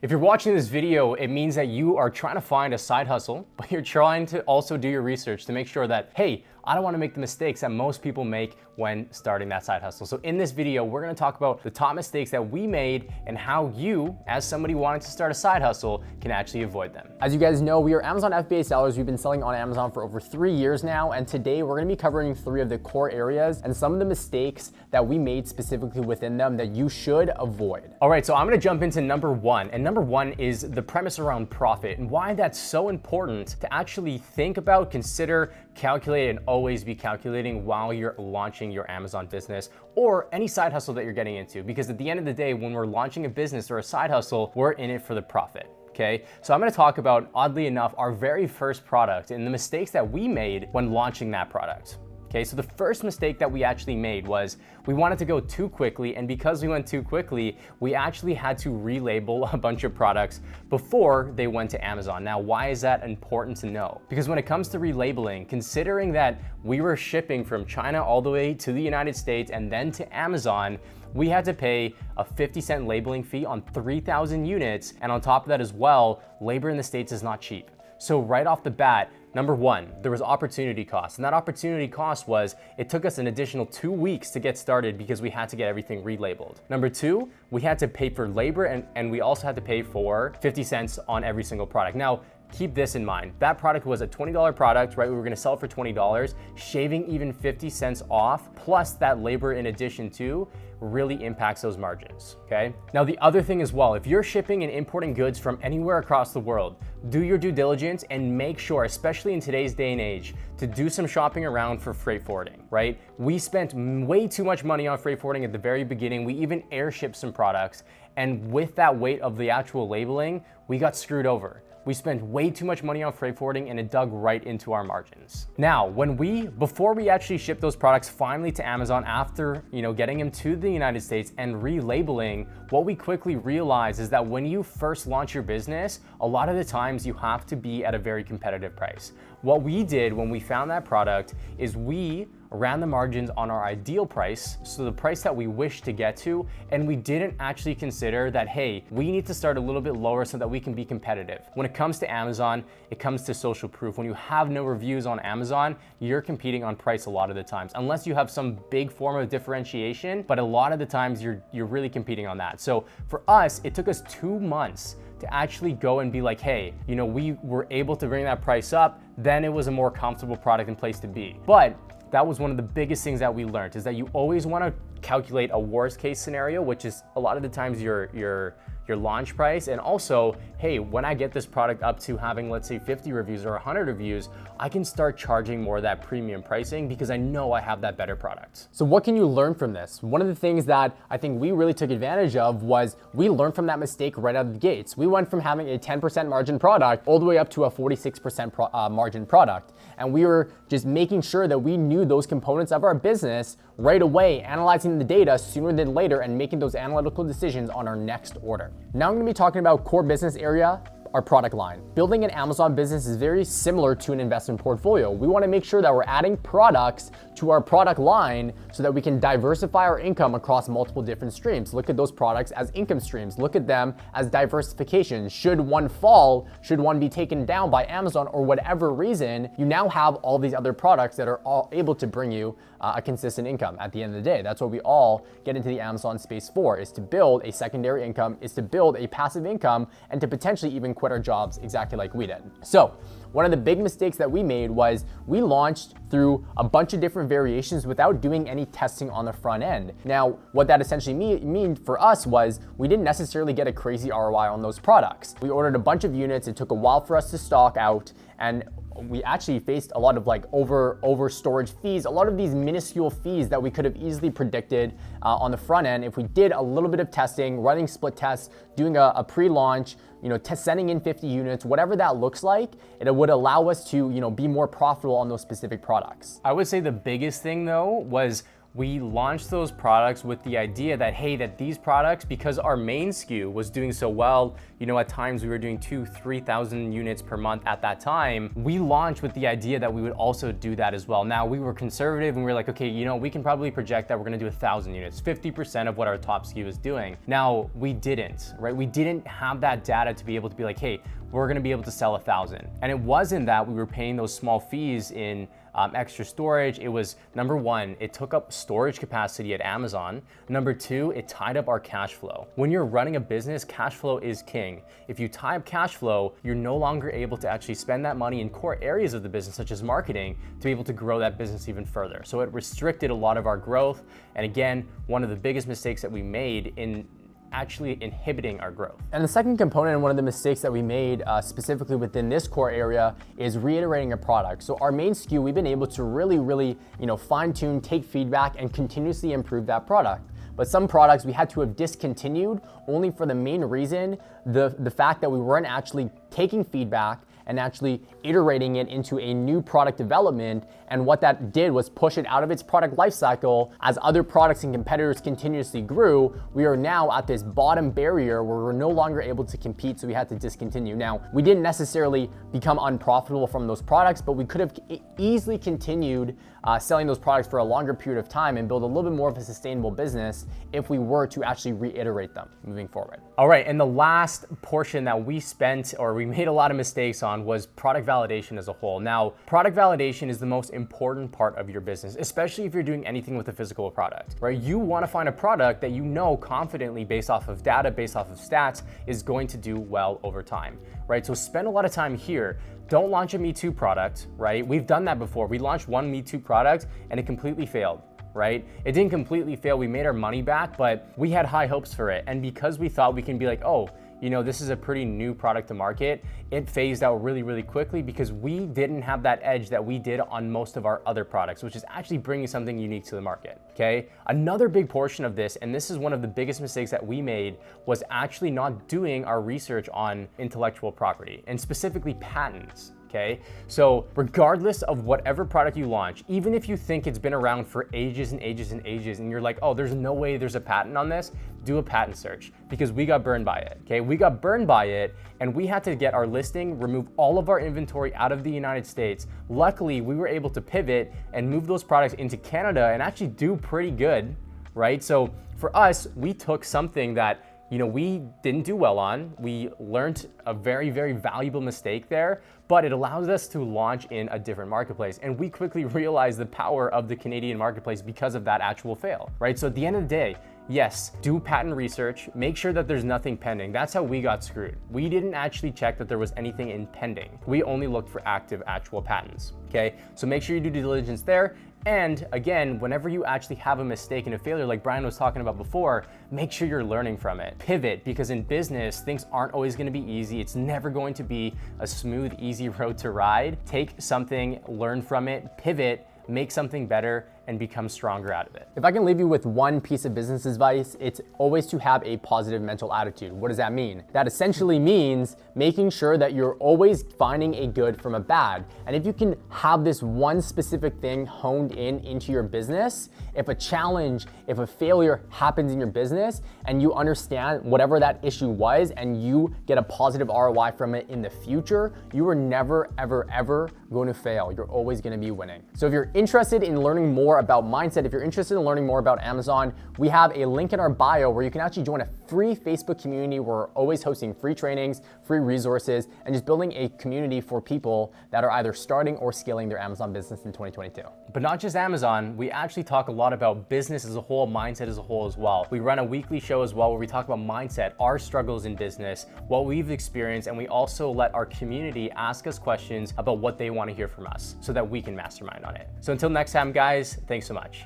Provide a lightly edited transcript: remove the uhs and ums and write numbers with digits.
If you're watching this video, it means that you are trying to find a side hustle, but you're trying to also do your research to make sure that, hey, I don't want to make the mistakes that most people make when starting that side hustle. So in this video, we're going to talk about the top mistakes that we made and how you, as somebody wanting to start a side hustle, can actually avoid them. As you guys know, we are Amazon FBA sellers. We've been selling on Amazon for over 3 years now, and today we're going to be covering 3 of the core areas and some of the mistakes that we made specifically within them that you should avoid. All right, so I'm going to jump into number 1, and number 1 is the premise around profit and why that's so important to actually think about, consider, calculate, and always be calculating while you're launching your Amazon business or any side hustle that you're getting into. Because at the end of the day, when we're launching a business or a side hustle, we're in it for the profit. Okay, so I'm going to talk about, oddly enough, our very first product and the mistakes that we made when launching that product. Okay, so the first mistake that we actually made was we wanted to go too quickly, and because we went too quickly, we actually had to relabel a bunch of products before they went to Amazon. Now, why is that important to know? Because when it comes to relabeling, considering that we were shipping from China all the way to the United States and then to Amazon, we had to pay a 50-cent labeling fee on 3,000 units, and on top of that as well, labor in the States is not cheap. So right off the bat, number 1, there was opportunity cost. And that opportunity cost was, it took us an additional 2 weeks to get started because we had to get everything relabeled. Number 2, we had to pay for labor and we also had to pay for 50 cents on every single product. Now, keep this in mind. That product was a $20 product, right? We were gonna sell it for $20, shaving even 50 cents off, plus that labor in addition to, really impacts those margins, okay? Now, the other thing as well, if you're shipping and importing goods from anywhere across the world, do your due diligence and make sure, especially in today's day and age, to do some shopping around for freight forwarding, right? We spent way too much money on freight forwarding at the very beginning. We even airshipped some products, and with that weight of the actual labeling, we got screwed over. We spent way too much money on freight forwarding and it dug right into our margins. Now, before we actually shipped those products finally to Amazon after, getting them to the United States and relabeling, what we quickly realized is that when you first launch your business, a lot of the times you have to be at a very competitive price. What we did when we found that product is we ran the margins on our ideal price, so the price that we wish to get to, and we didn't actually consider that, hey, we need to start a little bit lower so that we can be competitive. When it comes to Amazon, it comes to social proof. When you have no reviews on Amazon, you're competing on price a lot of the times, unless you have some big form of differentiation, but a lot of the times you're really competing on that. So for us, it took us 2 months to actually go and be like, hey, we were able to bring that price up, then it was a more comfortable product and place to be. But that was one of the biggest things that we learned, is that you always want to calculate a worst case scenario, which is a lot of the times your launch price. And also, hey, when I get this product up to having, let's say, 50 reviews or 100 reviews, I can start charging more of that premium pricing because I know I have that better product. So what can you learn from this? One of the things that I think we really took advantage of was we learned from that mistake right out of the gates. We went from having a 10% margin product all the way up to a 46% margin product. And we were just making sure that we knew those components of our business right away, analyzing the data sooner than later and making those analytical decisions on our next order. Now I'm gonna be talking about core business area, our product line. Building an Amazon business is very similar to an investment portfolio. We wanna make sure that we're adding products to our product line so that we can diversify our income across multiple different streams. Look at those products as income streams. Look at them as diversification. Should one fall, should one be taken down by Amazon or whatever reason, you now have all these other products that are all able to bring you a consistent income at the end of the day. That's what we all get into the Amazon space for, is to build a secondary income, is to build a passive income, and to potentially even quit our jobs exactly like we did. So one of the big mistakes that we made was we launched through a bunch of different variations without doing any testing on the front end. Now, what that essentially mean for us was we didn't necessarily get a crazy ROI on those products. We ordered a bunch of units. It took a while for us to stock out, and we actually faced a lot of over storage fees, a lot of these minuscule fees that we could have easily predicted on the front end if we did a little bit of testing, running split tests, doing a pre-launch, sending in 50 units, whatever that looks like, it would allow us to, be more profitable on those specific products. I would say the biggest thing though was we launched those products with the idea that, hey, that these products, because our main SKU was doing so well, you know, at times we were doing 2,000-3,000 units per month at that time, we launched with the idea that we would also do that as well. Now, we were conservative and we were like, okay, you know, we can probably project that we're gonna do 1,000 units, 50% of what our top SKU is doing. Now, we didn't, right? We didn't have that data to be able to be like, hey, we're gonna be able to sell 1,000. And it wasn't that we were paying those small fees in extra storage. It was, number one, it took up storage capacity at Amazon. Number two, it tied up our cash flow. When you're running a business, cash flow is king. If you tie up cash flow, you're no longer able to actually spend that money in core areas of the business, such as marketing, to be able to grow that business even further. So it restricted a lot of our growth. And again, one of the biggest mistakes that we made in actually inhibiting our growth. And the second component, and one of the mistakes that we made specifically within this core area, is reiterating a product. So our main SKU, we've been able to really, fine tune, take feedback, and continuously improve that product. But some products we had to have discontinued only for the main reason, the fact that we weren't actually taking feedback and actually iterating it into a new product development. And what that did was push it out of its product lifecycle. As other products and competitors continuously grew, we are now at this bottom barrier where we're no longer able to compete, so we had to discontinue. Now, we didn't necessarily become unprofitable from those products, but we could have easily continued selling those products for a longer period of time and build a little bit more of a sustainable business if we were to actually reiterate them moving forward. All right, and the last portion that we spent, or we made a lot of mistakes on, was product validation as a whole. Now, product validation is the most important part of your business, especially if you're doing anything with a physical product, right? You want to find a product that you know confidently, based off of data, based off of stats, is going to do well over time, right? So spend a lot of time here. Don't launch a Me Too product, right? We've done that before. We launched one Me Too product and it completely failed, right? It didn't completely fail. We made our money back, but we had high hopes for it. And because we thought we can be like, oh, you know, this is a pretty new product to market, it phased out really quickly because we didn't have that edge that we did on most of our other products, which is actually bringing something unique to the market, okay? Another big portion of this, and this is one of the biggest mistakes that we made, was actually not doing our research on intellectual property, and specifically patents. Okay, so regardless of whatever product you launch, even if you think it's been around for ages and you're like, oh, there's no way there's a patent on this, do a patent search, because we got burned by it. Okay, we got burned by it and we had to get our listing, remove all of our inventory out of the United States. Luckily, we were able to pivot and move those products into Canada and actually do pretty good, right? So for us, we took something that, you know, we didn't do well on. We learned a very valuable mistake there, but it allows us to launch in a different marketplace. And we quickly realized the power of the Canadian marketplace because of that actual fail, right? So at the end of the day, yes, do patent research, make sure that there's nothing pending. That's how we got screwed. We didn't actually check that there was anything in pending. We only looked for active actual patents, okay? So make sure you do due diligence there. And again, whenever you actually have a mistake and a failure, like Brian was talking about before, make sure you're learning from it. Pivot, because in business, things aren't always gonna be easy. It's never going to be a smooth, easy road to ride. Take something, learn from it, pivot, make something better, and become stronger out of it. If I can leave you with one piece of business advice, it's always to have a positive mental attitude. What does that mean? That essentially means making sure that you're always finding a good from a bad. And if you can have this one specific thing honed into your business, if a challenge, if a failure happens in your business and you understand whatever that issue was and you get a positive ROI from it in the future, you are never, ever going to fail. You're always going to be winning. So if you're interested in learning more about mindset, if you're interested in learning more about Amazon, we have a link in our bio where you can actually join a free Facebook community where we're always hosting free trainings, free resources, and just building a community for people that are either starting or scaling their Amazon business in 2022. But not just Amazon, we actually talk a lot about business as a whole, mindset as a whole as well. We run a weekly show as well where we talk about mindset, our struggles in business, what we've experienced, and we also let our community ask us questions about what they want to hear from us so that we can mastermind on it. So until next time, guys, thanks so much.